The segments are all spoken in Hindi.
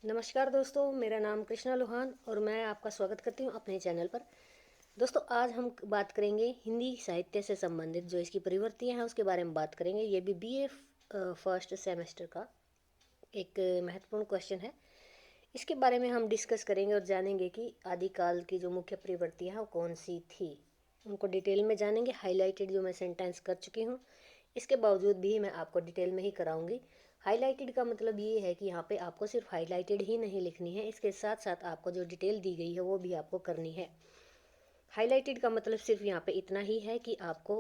नमस्कार दोस्तों, मेरा नाम कृष्णा लोहान और मैं आपका स्वागत करती हूँ अपने चैनल पर। दोस्तों, आज हम बात करेंगे हिंदी साहित्य से संबंधित जो इसकी प्रवृत्तियाँ हैं उसके बारे में बात करेंगे। ये भी बीए फर्स्ट सेमेस्टर का एक महत्वपूर्ण क्वेश्चन है। इसके बारे में हम डिस्कस करेंगे और जानेंगे कि आदिकाल की जो मुख्य प्रवृत्तियाँ हैं वो कौन सी थी, उनको डिटेल में जानेंगे। हाईलाइटेड जो मैं सेंटेंस कर चुकी हूँ, इसके बावजूद भी मैं आपको डिटेल में ही कराऊंगी। हाईलाइटेड का मतलब ये है कि यहाँ पे आपको सिर्फ हाईलाइटेड ही नहीं लिखनी है, इसके साथ साथ आपको जो डिटेल दी गई है वो भी आपको करनी है। हाईलाइटेड का मतलब सिर्फ यहाँ पे इतना ही है कि आपको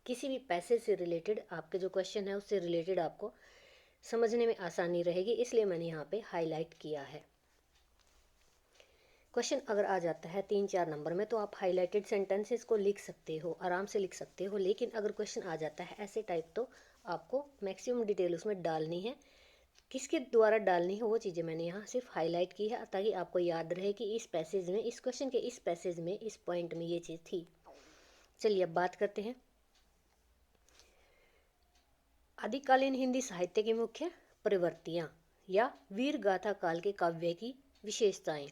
किसी भी पैसेज से रिलेटेड, आपके जो क्वेश्चन है उससे रिलेटेड आपको समझने में आसानी रहेगी, इसलिए मैंने यहाँ पे हाईलाइट किया है। क्वेश्चन अगर आ जाता है 3-4 नंबर में तो आप हाईलाइटेड सेंटेंसेस को लिख सकते हो, आराम से लिख सकते हो। लेकिन अगर क्वेश्चन आ जाता है ऐसे टाइप तो आपको मैक्सिमम डिटेल उसमें डालनी है। किसके द्वारा डालनी है वो चीज़ें मैंने यहाँ सिर्फ हाईलाइट की है, ताकि आपको याद रहे कि इस पैसेज में, इस क्वेश्चन के इस पैसेज में, इस पॉइंट में ये चीज़ थी। चलिए अब बात करते हैं आदिकालीन हिंदी साहित्य की मुख्य प्रवृत्तियाँ या वीर गाथा काल के काव्य की विशेषताएं।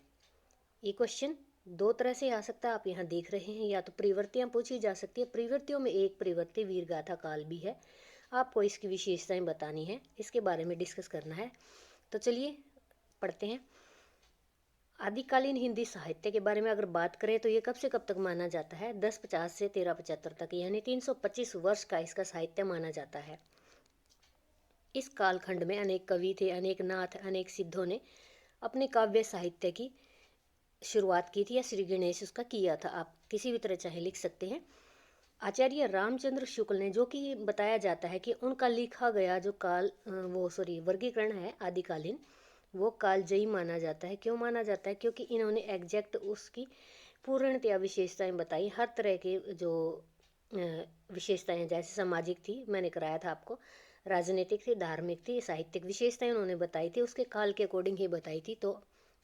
ये क्वेश्चन दो तरह से आ सकता है, आप यहाँ देख रहे हैं। या तो प्रवृत्तियाँ पूछी जा सकती है, प्रवृत्तियों में एक प्रवृत्ति वीर गाथा काल भी है, आपको इसकी विशेषताएं बतानी है, इसके बारे में डिस्कस करना है। तो चलिए पढ़ते हैं। आदिकालीन हिंदी साहित्य के बारे में अगर बात करें तो ये कब से कब तक माना जाता है? 1050 से 1375 तक, यानी 325 वर्ष का इसका साहित्य माना जाता है। इस कालखंड में अनेक कवि थे, अनेक नाथ, अनेक सिद्धों ने अपने काव्य साहित्य की शुरुआत की थी, या श्री गणेश उसका किया था, आप किसी भी तरह चाहे लिख सकते हैं। आचार्य रामचंद्र शुक्ल ने, जो कि बताया जाता है कि उनका लिखा गया जो वर्गीकरण है आदिकालीन, वो कालजयी माना जाता है। क्यों माना जाता है? क्योंकि इन्होंने एग्जैक्ट उसकी पूर्णतया विशेषताएं बताई। हर तरह के जो विशेषताएं, जैसे सामाजिक थी, मैंने कराया था आपको, राजनीतिक थी, धार्मिक थी, साहित्यिक विशेषताएं उन्होंने बताई थी, उसके काल के अकॉर्डिंग ही बताई थी। तो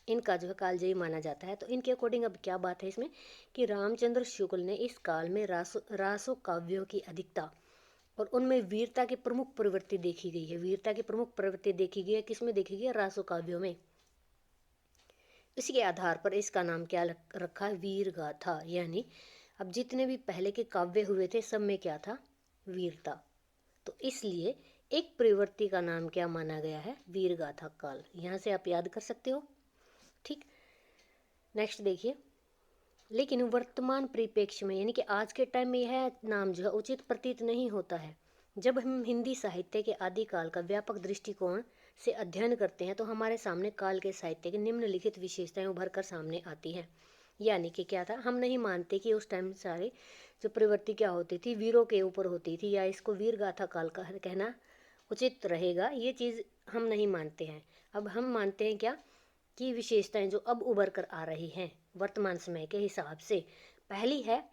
इनका जो है कालजयी माना जाता है। तो इनके अकॉर्डिंग अब क्या बात है इसमें कि रामचंद्र शुक्ल ने इस काल में रासो काव्यों की अधिकता और उनमें वीरता की प्रमुख प्रवृत्ति देखी गई है। वीरता की प्रमुख प्रवृत्ति देखी गई है किसमें? देखी गई है रासो काव्यों में। इसी के आधार पर इसका नाम क्या रखा है? वीर गाथा। यानी अब जितने भी पहले के काव्य हुए थे सब में क्या था? वीरता। तो इसलिए एक प्रवृत्ति का नाम क्या माना गया है? वीर गाथा काल। यहाँ से आप याद कर सकते हो। ठीक, नेक्स्ट देखिए। लेकिन वर्तमान परिप्रेक्ष्य में, यानी कि आज के टाइम में, यह नाम जो है उचित प्रतीत नहीं होता है। जब हम हिंदी साहित्य के आदिकाल का व्यापक दृष्टिकोण से अध्ययन करते हैं तो हमारे सामने काल के साहित्य की निम्नलिखित विशेषताएं उभर कर सामने आती हैं। यानी कि क्या था, हम नहीं मानते कि उस टाइम सारे जो प्रवृत्ति क्या होती थी, वीरों के ऊपर होती थी, या इसको वीर गाथा काल का कहना उचित रहेगा, ये चीज़ हम नहीं मानते हैं। अब हम मानते हैं क्या की विशेषताएं जो अब उभर कर आ रही हैं वर्तमान समय के हिसाब से। पहली है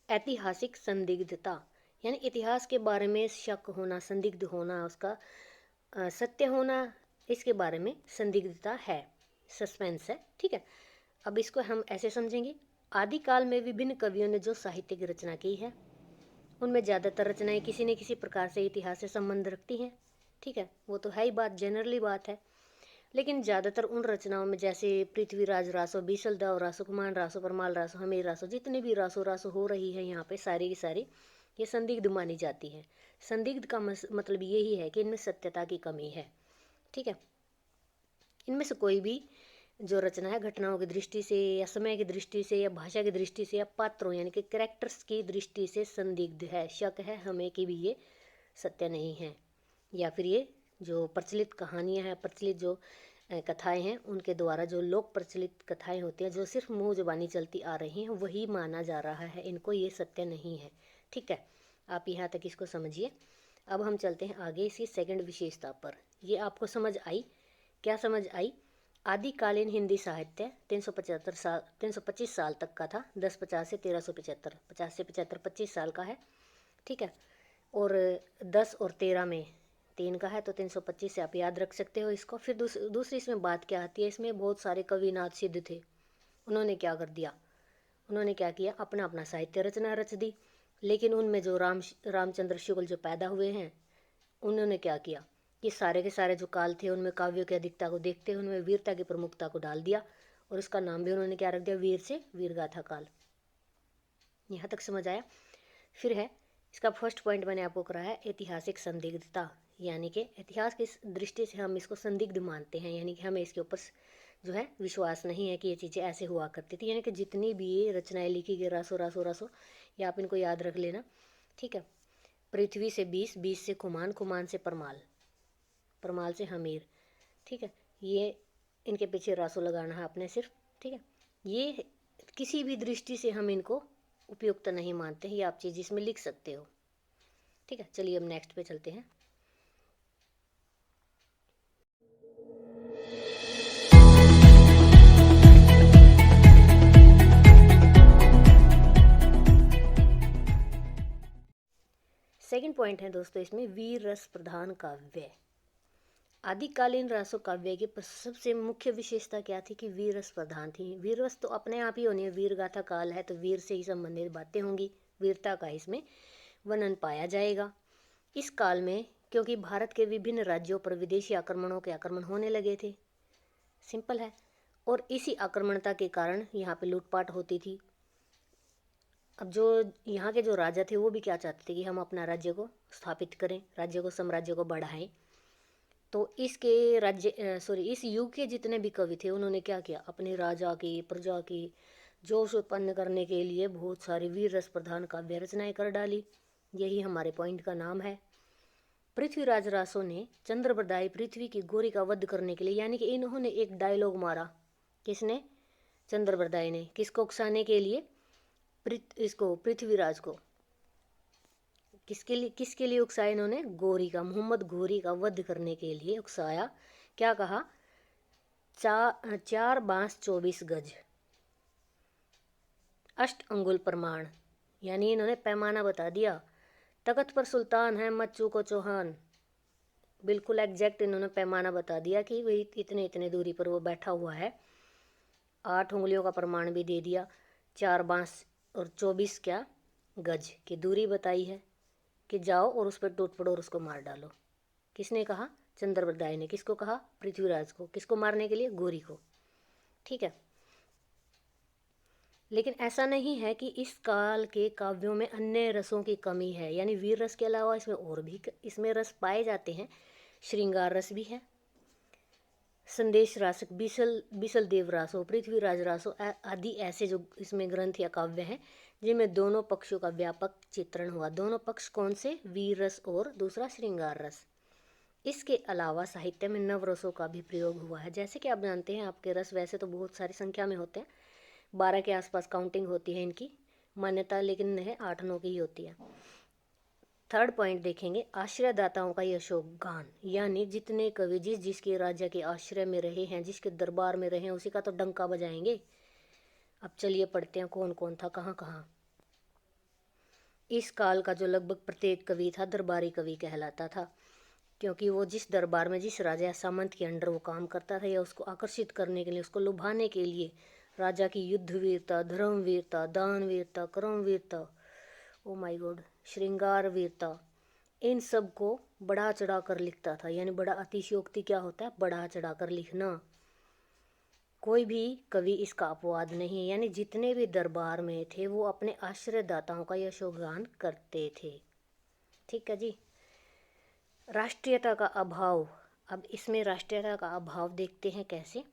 ऐतिहासिक संदिग्धता, यानी इतिहास के बारे में शक होना, संदिग्ध होना, उसका सत्य होना, इसके बारे में संदिग्धता है, सस्पेंस है। ठीक है, अब इसको हम ऐसे समझेंगे। आदिकाल में विभिन्न कवियों ने जो साहित्य की रचना की है उनमें ज़्यादातर रचनाएं किसी न किसी प्रकार से इतिहास से संबंध रखती हैं। ठीक है, वो तो है ही बात, जनरली बात है। लेकिन ज़्यादातर उन रचनाओं में, जैसे पृथ्वीराज रासो, बीसलदाव रासो, कुमार रासो, परमाल रासो, हमीर रासो, जितनी भी रासो रासो हो रही है यहाँ पे सारी की सारी ये संदिग्ध मानी जाती हैं। संदिग्ध का मतलब यही है कि इनमें सत्यता की कमी है। ठीक है, इनमें से कोई भी जो रचना है घटनाओं की दृष्टि से, या समय की दृष्टि से, या भाषा की दृष्टि से, या पात्रों यानी कि कैरेक्टर्स की दृष्टि से संदिग्ध है, शक है हमें कि भी ये सत्य नहीं है। या फिर ये जो प्रचलित कहानियाँ हैं, प्रचलित जो कथाएं हैं, उनके द्वारा जो लोक प्रचलित कथाएं होती हैं जो सिर्फ मुँह जुबानी चलती आ रही हैं, वही माना जा रहा है, इनको ये सत्य नहीं है। ठीक है, आप यहाँ तक इसको समझिए। अब हम चलते हैं आगे इसकी सेकंड विशेषता पर। ये आपको समझ आई? क्या समझ आई? आदिकालीन हिंदी साहित्य 325 साल तक का था। 1050 से 1375, 50 से 75, 25 साल का है। ठीक है, और 10 और 13 में 3 का है, तो 325 से आप याद रख सकते हो इसको। फिर दूसरी इसमें बात क्या आती है, इसमें बहुत सारे कविनाथ सिद्ध थे। उन्होंने क्या कर दिया, उन्होंने क्या किया, अपना अपना साहित्य रचना रच दी। लेकिन उनमें जो रामचंद्र शुक्ल जो पैदा हुए हैं, उन्होंने क्या किया, कि सारे के सारे जो काल थे उनमें काव्यों की अधिकता को देखते हुए उनमें वीरता की प्रमुखता को डाल दिया और उसका नाम भी उन्होंने क्या रख दिया, वीर से वीरगाथा काल। यहाँ तक समझ आया। फिर है इसका फर्स्ट पॉइंट मैंने आपको कराया ऐतिहासिक संदिग्धता, यानी कि इतिहास की दृष्टि से हम इसको संदिग्ध मानते हैं, यानी कि हमें इसके ऊपर जो है विश्वास नहीं है कि ये चीज़ें ऐसे हुआ करती थी। यानी कि जितनी भी ये रचनाएं लिखी गई रासो रासो रासो, या आप इनको याद रख लेना, ठीक है। पृथ्वी से 20, 20 से कुमान, कुमान से परमाल, परमाल से हमीर, ठीक है। ये इनके पीछे रासो लगाना है आपने सिर्फ, ठीक है। ये किसी भी दृष्टि से हम इनको उपयुक्त नहीं मानते हैं, ये आप चीज़ इसमें लिख सकते हो, ठीक है। चलिए अब नेक्स्ट पे चलते हैं। सेकंड पॉइंट है दोस्तों इसमें वीर रस प्रधान काव्य। आदिकालीन रासो काव्य की सबसे मुख्य विशेषता क्या थी कि वीर रस प्रधान थी। वीर रस तो अपने आप ही होनी है, वीर गाथा काल है तो वीर से ही संबंधित बातें होंगी, वीरता का इसमें वर्णन पाया जाएगा। इस काल में क्योंकि भारत के विभिन्न राज्यों पर विदेशी आक्रमणों के आक्रमण होने लगे थे, सिंपल है, और इसी आक्रमणता के कारण यहाँ पे लूटपाट होती थी। अब जो यहाँ के जो राजा थे वो भी क्या चाहते थे कि हम अपना राज्य को स्थापित करें, राज्य को, साम्राज्य को बढ़ाएं। तो इसके इस युग के जितने भी कवि थे उन्होंने क्या किया, अपने राजा की, प्रजा की जोश उत्पन्न करने के लिए बहुत सारी वीर रस प्रधान काव्य रचनाएं कर डाली। यही हमारे पॉइंट का नाम है। पृथ्वीराज रासो ने चंद्रबरदाई पृथ्वी की गोरी का वध करने के लिए, यानी कि इन्होंने एक डायलॉग मारा, किसने, चंद्रबरदाई ने, किसको उकसाने के लिए, इसको पृथ्वीराज को। किसके लिए उकसाया इन्होंने, गोरी का, मोहम्मद गोरी का वध करने के लिए उकसाया। क्या कहा, 4 बांस 24 गज, 8 अंगुल प्रमाण, यानी इन्होंने पैमाना बता दिया। तख्त पर सुल्तान है मत चूको चौहान, बिल्कुल एग्जैक्ट इन्होंने पैमाना बता दिया कि वही इतने इतने दूरी पर वो बैठा हुआ है। 8 उंगलियों का प्रमाण भी दे दिया, 4 बांस और 24 क्या गज की दूरी बताई है कि जाओ और उस पर टूट पड़ो और उसको मार डालो। किसने कहा, चंद्रबरदाई ने। किसको कहा, पृथ्वीराज को। किसको मारने के लिए, गोरी को, ठीक है। लेकिन ऐसा नहीं है कि इस काल के काव्यों में अन्य रसों की कमी है, यानी वीर रस के अलावा इसमें और भी इसमें रस पाए जाते हैं। श्रृंगार रस भी है, संदेश रासक, बिसल देव रासो, पृथ्वीराज रासो आदि ऐसे जो इसमें ग्रंथ या काव्य हैं जिनमें दोनों पक्षों का व्यापक चित्रण हुआ। दोनों पक्ष कौन से, वीर रस और दूसरा श्रृंगार रस। इसके अलावा साहित्य में नवरसों का भी प्रयोग हुआ है। जैसे कि आप जानते हैं आपके रस वैसे तो बहुत सारी संख्या में होते हैं, 12 के आसपास काउंटिंग होती है इनकी मान्यता, लेकिन नहीं 8-9 की ही होती है। थर्ड पॉइंट देखेंगे, आश्रयदाताओं का यशोगान, यानी जितने कवि जिसके राजा के आश्रय में रहे हैं, जिसके दरबार में रहे हैं, उसी का तो डंका बजाएंगे। अब चलिए पढ़ते हैं कौन कौन था, कहाँ कहाँ। इस काल का जो लगभग प्रत्येक कवि था दरबारी कवि कहलाता था, क्योंकि वो जिस दरबार में जिस राजा सामंत के अंडर वो काम करता था, या उसको आकर्षित करने के लिए, उसको लुभाने के लिए राजा की युद्ध वीरता, धर्म वीरता, दान वीरता, कर्म वीरता, ओ माय गॉड, श्रृंगार वीरता, इन सब को बढ़ा चढ़ा कर लिखता था। यानी बड़ा अतिशयोक्ति क्या होता है, बढ़ा चढ़ा कर लिखना। कोई भी कवि इसका अपवाद नहीं है, यानी जितने भी दरबार में थे वो अपने आश्रयदाताओं का यशोगान करते थे, ठीक है जी। राष्ट्रीयता का अभाव, अब इसमें राष्ट्रीयता का अभाव देखते हैं कैसे।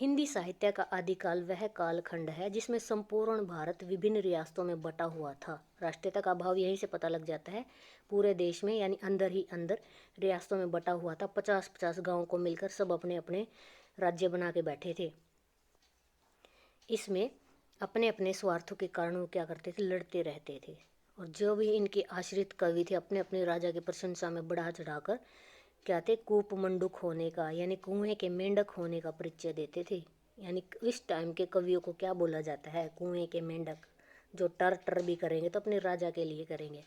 हिंदी साहित्य का आदिकाल वह कालखंड है जिसमें संपूर्ण भारत विभिन्न रियासतों में बटा हुआ था। राष्ट्रीयता का अभाव यहीं से पता लग जाता है, पूरे देश में यानी अंदर ही अंदर रियासतों में बटा हुआ था। 50-50 गाँव को मिलकर सब अपने अपने राज्य बना के बैठे थे। इसमें अपने अपने स्वार्थों के कारण वो क्या करते थे, लड़ते रहते थे। और जो भी इनके आश्रित कवि थे अपने अपने राजा की प्रशंसा में बढ़ा चढ़ाकर क्या थे, कूप मंडूक होने का, यानी कुएं के मेंढक होने का परिचय देते थे। यानी इस टाइम के कवियों को क्या बोला जाता है, कुएं के मेंढक, जो टर टर भी करेंगे तो अपने राजा के लिए करेंगे।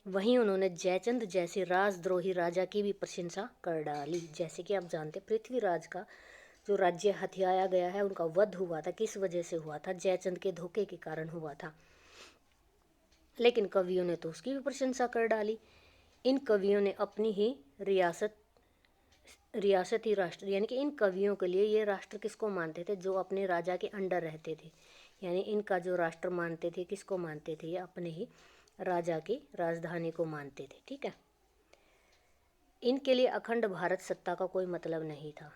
वहीं उन्होंने जयचंद जैसे राजद्रोही राजा की भी प्रशंसा कर डाली। जैसे कि आप जानते पृथ्वीराज का जो राज्य हथियाया गया है, उनका वध हुआ था, किस वजह से हुआ था, जयचंद के धोखे के कारण हुआ था। लेकिन कवियों ने तो उसकी भी प्रशंसा कर डाली। इन कवियों ने अपनी ही रियासती राष्ट्र, यानी कि इन कवियों के लिए ये राष्ट्र किसको मानते थे? जो अपने राजा के अंडर रहते थे। यानी इनका जो राष्ट्र मानते थे, किसको मानते थे? ये अपने ही राजा की राजधानी को मानते थे। ठीक है। इनके लिए अखंड भारत सत्ता का कोई मतलब नहीं था।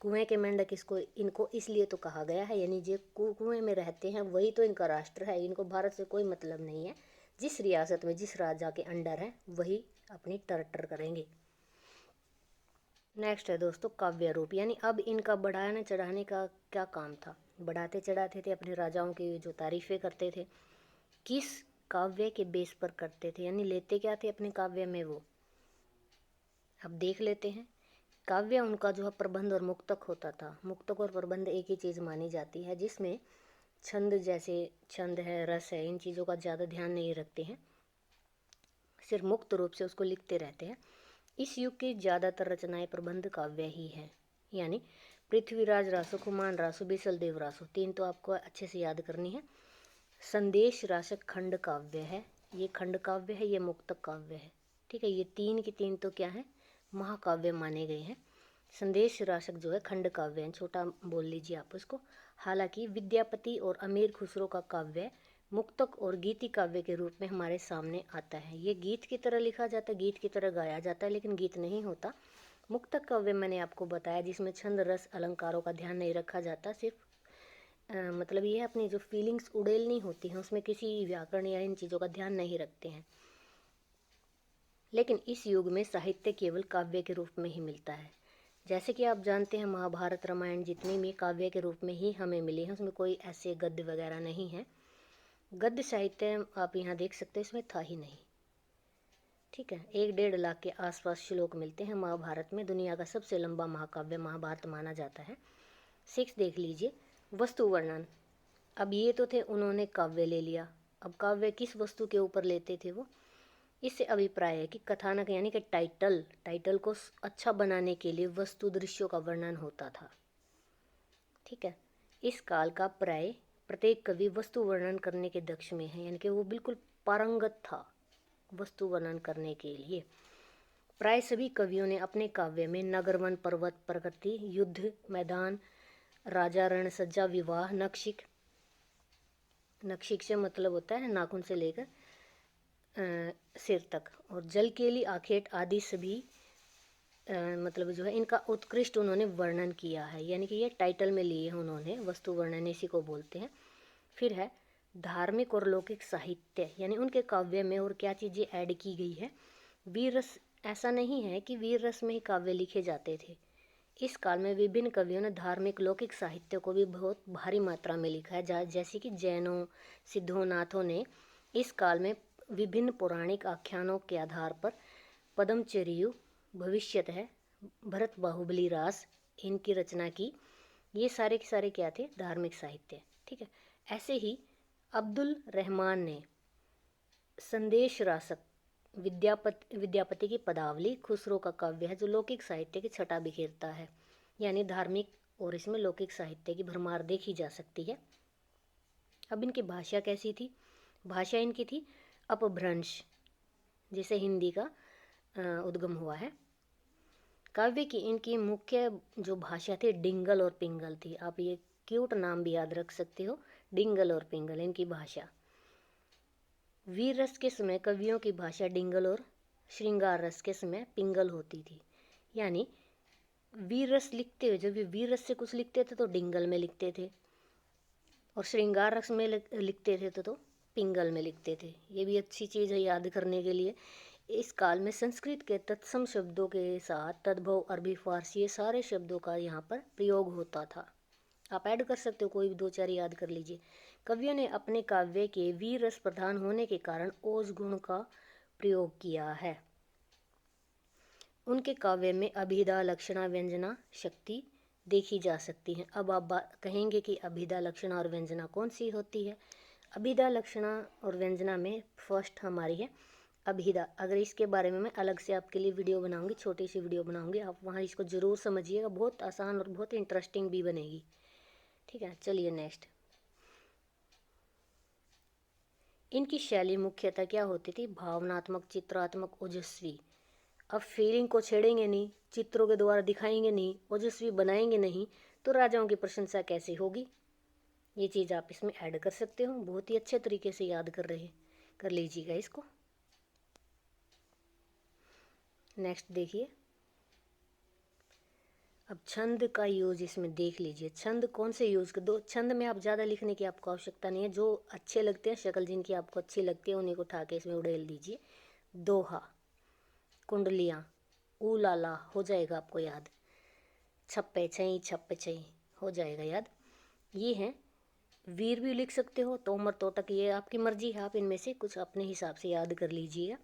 कुएं के मेंढक इसको इनको इसलिए तो कहा गया है, यानी जो कुएं में रहते हैं वही तो इनका राष्ट्र है। इनको भारत से कोई मतलब नहीं है। जिस रियासत में जिस राजा के अंडर है वही अपनी टर करेंगे। नेक्स्ट है दोस्तों काव्य रूप, यानी अब इनका बढ़ाने चढ़ाने का क्या काम था? बढ़ाते चढ़ाते थे, अपने राजाओं की जो तारीफें करते थे। किस काव्य के बेस पर करते थे? यानी लेते क्या थे अपने काव्य में वो? अब देख लेते हैं। काव्य उनका जो है प्रबंध और मुक्तक होता था। मुक्तक और प्रबंध एक ही चीज़ मानी जाती है, जिसमें छंद, जैसे छंद है, रस है, इन चीज़ों का ज़्यादा ध्यान नहीं रखते हैं, सिर्फ मुक्त रूप से उसको लिखते रहते हैं। इस युग की ज़्यादातर रचनाएं प्रबंध काव्य ही हैं। यानी पृथ्वीराज रासो, कुमान रासो, बिसल रासो, तीन तो आपको अच्छे से याद करनी है। संदेश रासक खंड काव्य है, ये खंड काव्य है, ये मुक्तक काव्य है। ठीक है, ये तीन की तीन तो क्या है? महाकाव्य माने गए हैं। संदेश रासक जो है खंड काव्य है, छोटा बोल लीजिए आप उसको। हालांकि विद्यापति और अमीर खुसरो का काव्य मुक्तक और गीति काव्य के रूप में हमारे सामने आता है। ये गीत की तरह लिखा जाता है, गीत की तरह गाया जाता है, लेकिन गीत नहीं होता। मुक्तक काव्य मैंने आपको बताया जिसमें छंद, रस, अलंकारों का ध्यान नहीं रखा जाता, सिर्फ मतलब ये अपनी जो फीलिंग्स उड़ेलनी होती हैं उसमें किसी व्याकरण या इन चीज़ों का ध्यान नहीं रखते हैं। लेकिन इस युग में साहित्य केवल काव्य के रूप में ही मिलता है। जैसे कि आप जानते हैं महाभारत, रामायण जितनी भी काव्य के रूप में ही हमें मिली हैं, उसमें कोई ऐसे गद्य वगैरह नहीं है। गद्य साहित्य आप यहाँ देख सकते हैं, इसमें था ही नहीं। ठीक है, 1-1.5 लाख के आसपास श्लोक मिलते हैं महाभारत में। दुनिया का सबसे लंबा महाकाव्य महाभारत माना जाता है। 6 देख लीजिए, वस्तु वर्णन। अब ये तो थे, उन्होंने काव्य ले लिया। अब काव्य किस वस्तु के ऊपर लेते थे वो? इससे अभिप्राय है कि कथानक यानी कि टाइटल को अच्छा बनाने के लिए वस्तु दृश्यों का वर्णन होता था। ठीक है, इस काल का प्राय प्रत्येक कवि वस्तु वर्णन करने के दक्ष में है, यानी कि वो बिल्कुल पारंगत था वस्तु वर्णन करने के लिए। प्राय सभी कवियों ने अपने काव्य में नगर, वन, पर्वत, प्रकृति, युद्ध मैदान, राजा, रण सज्जा, विवाह, नक्षिक से मतलब होता है नाखून से लेकर सिर तक, और जल केली, आखेट आदि सभी मतलब जो है इनका उत्कृष्ट उन्होंने वर्णन किया है। यानी कि ये टाइटल में लिए हैं उन्होंने, वस्तु वर्णन इसी को बोलते हैं। फिर है धार्मिक और लौकिक साहित्य, यानी उनके काव्य में और क्या चीज़ें ऐड की गई है? वीर रस। ऐसा नहीं है कि वीर रस में ही काव्य लिखे जाते थे। इस काल में विभिन्न कवियों ने धार्मिक लौकिक साहित्य को भी बहुत भारी मात्रा में लिखा है। जैसे कि जैनों, सिद्धों, नाथों ने इस काल में विभिन्न पौराणिक आख्यानों के आधार पर पद्मचर्यु, भविष्यत है, भरत बाहुबली रास, इनकी रचना की। ये सारे के सारे क्या थे? धार्मिक साहित्य। ठीक है, ऐसे ही अब्दुल रहमान ने संदेश रासक, विद्यापति की पदावली, खुसरो का काव्य है जो लौकिक साहित्य की छटा बिखेरता है। यानी धार्मिक और इसमें लौकिक साहित्य की भरमार देखी जा सकती है। अब इनकी भाषा कैसी थी? भाषा इनकी थी अपभ्रंश, जिसे हिंदी का उद्गम हुआ है। काव्य की इनकी मुख्य जो भाषा थी डिंगल और पिंगल थी। आप ये क्यूट नाम भी याद रख सकते हो, डिंगल और पिंगल इनकी भाषा। वीर रस के समय कवियों की भाषा डिंगल और श्रृंगार रस के समय पिंगल होती थी। यानी वीर रस लिखते हुए, जब वे वीर रस से कुछ लिखते थे तो डिंगल में लिखते थे, और श्रृंगार रस में लिखते थे तो पिंगल में लिखते थे। ये भी अच्छी चीज़ है याद करने के लिए। इस काल में संस्कृत के तत्सम शब्दों के साथ तद्भव, अरबी, फारसी, ये सारे शब्दों का यहाँ पर प्रयोग होता था। आप ऐड कर सकते हो, कोई भी 2-4 याद कर लीजिए। कवियों ने अपने काव्य के वीर रस प्रधान होने के कारण ओज गुण का प्रयोग किया है। उनके काव्य में अभिधा, लक्षणा, व्यंजना शक्ति देखी जा सकती है। अब आप कहेंगे कि अभिधा, लक्षणा और व्यंजना कौन सी होती है? अभिधा, लक्षणा और व्यंजना में फर्स्ट हमारी है अभिधा। अगर इसके बारे में मैं अलग से आपके लिए वीडियो बनाऊंगी, छोटी सी वीडियो बनाऊंगी, आप वहाँ इसको ज़रूर समझिएगा, बहुत आसान और बहुत इंटरेस्टिंग भी बनेगी। ठीक है, चलिए नेक्स्ट। इनकी शैली मुख्यतः क्या होती थी? भावनात्मक, चित्रात्मक, ओजस्वी। अब फीलिंग को छेड़ेंगे नहीं, चित्रों के द्वारा दिखाएंगे नहीं, ओजस्वी बनाएंगे नहीं, तो राजाओं की प्रशंसा कैसे होगी? ये चीज़ आप इसमें ऐड कर सकते हो। बहुत ही अच्छे तरीके से याद कर लीजिएगा इसको। नेक्स्ट देखिए, अब छंद का यूज इसमें देख लीजिए। छंद कौन से यूज कर दो? छंद में आप ज़्यादा लिखने की आपको आवश्यकता नहीं है। जो अच्छे लगते हैं, शक्ल जिनकी आपको अच्छी लगती है, उन्हीं को उठा के इसमें उड़ेल दीजिए। दोहा, कुंडलियाँ, ऊ लाला हो जाएगा आपको याद। छप्पे छई हो जाएगा याद। ये हैं। वीर भी लिख सकते हो, तोमर, तोटक, ये आपकी मर्जी है। आप इनमें से कुछ अपने हिसाब से याद कर लीजिएगा।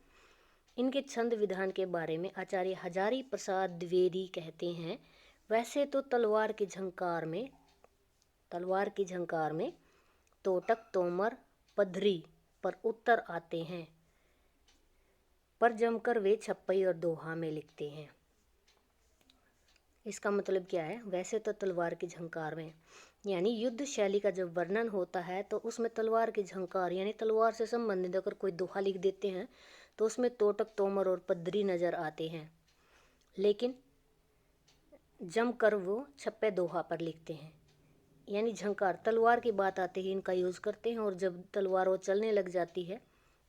इनके छंद विधान के बारे में आचार्य हजारी प्रसाद द्विवेदी कहते हैं, वैसे तो तलवार की झंकार में तोटक, तोमर, पधरी पर उत्तर आते हैं, पर जमकर वे छप्पई और दोहा में लिखते हैं। इसका मतलब क्या है? वैसे तो तलवार की झंकार में, यानी युद्ध शैली का जब वर्णन होता है तो उसमें तलवार की झंकार यानी तलवार से संबंधित अगर कोई दोहा लिख देते हैं तो उसमें तोटक, तोमर और पदरी नजर आते हैं, लेकिन जमकर वो छप्पे दोहा पर लिखते हैं। यानी झंकार, तलवार की बात आते ही इनका यूज़ करते हैं, और जब तलवार वो चलने लग जाती है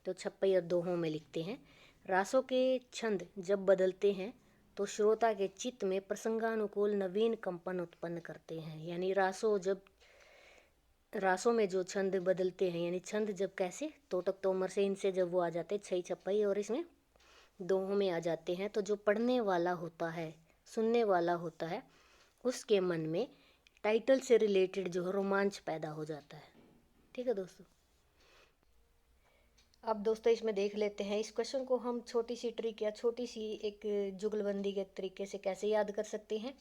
तो छप्पई और दोहों में लिखते हैं। रासों के छंद जब बदलते हैं तो श्रोता के चित्त में प्रसंगानुकूल नवीन कंपन उत्पन्न करते हैं। यानी रासों में जो छंद बदलते हैं, यानी छंद जब कैसे तोटक, तोमर से इनसे जब वो आ जाते हैं छई, छप्पई और इसमें दोहों में आ जाते हैं, तो जो पढ़ने वाला होता है, सुनने वाला होता है, उसके मन में टाइटल से रिलेटेड जो है रोमांच पैदा हो जाता है। ठीक है दोस्तों। अब दोस्तों इसमें देख लेते हैं, इस क्वेश्चन को हम छोटी सी ट्रिक या छोटी सी एक जुगलबंदी के तरीके से कैसे याद कर सकते हैं।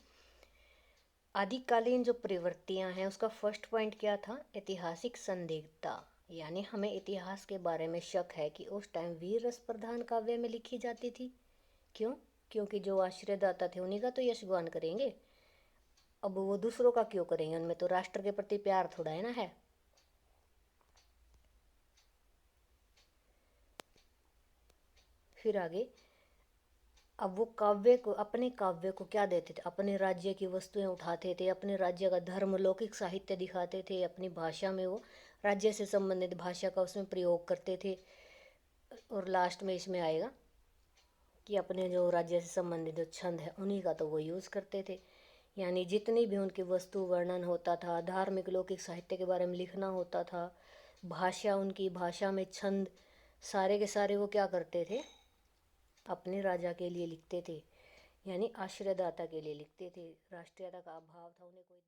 आदिकालीन जो प्रवृत्तियां हैं उसका फर्स्ट पॉइंट क्या था? ऐतिहासिक संदिग्धता। यानी हमें इतिहास के बारे में शक है कि उस टाइम वीर रस प्रधान काव्य में लिखी जाती थी। क्यों? क्योंकि जो आश्रयदाता थे उन्हीं का तो यशगान करेंगे। अब वो दूसरों का क्यों करेंगे? उनमें तो राष्ट्र के प्रति प्यार थोड़ा है ना है। फिर आगे, अब वो अपने काव्य को क्या देते थे? अपने राज्य की वस्तुएं उठाते थे, अपने राज्य का धर्म, लौकिक साहित्य दिखाते थे, अपनी भाषा में वो राज्य से संबंधित भाषा का उसमें प्रयोग करते थे। और लास्ट में इसमें आएगा कि अपने जो राज्य से संबंधित जो छंद है उन्हीं का तो वो यूज़ करते थे। यानी जितनी भी उनकी वस्तु वर्णन होता था, धार्मिक लौकिक साहित्य के बारे में लिखना होता था, भाषा, उनकी भाषा में छंद, सारे के सारे वो क्या करते थे? अपने राजा के लिए लिखते थे, यानी आश्रयदाता के लिए लिखते थे। राष्ट्रीयता का अभाव था, उन्हें कोई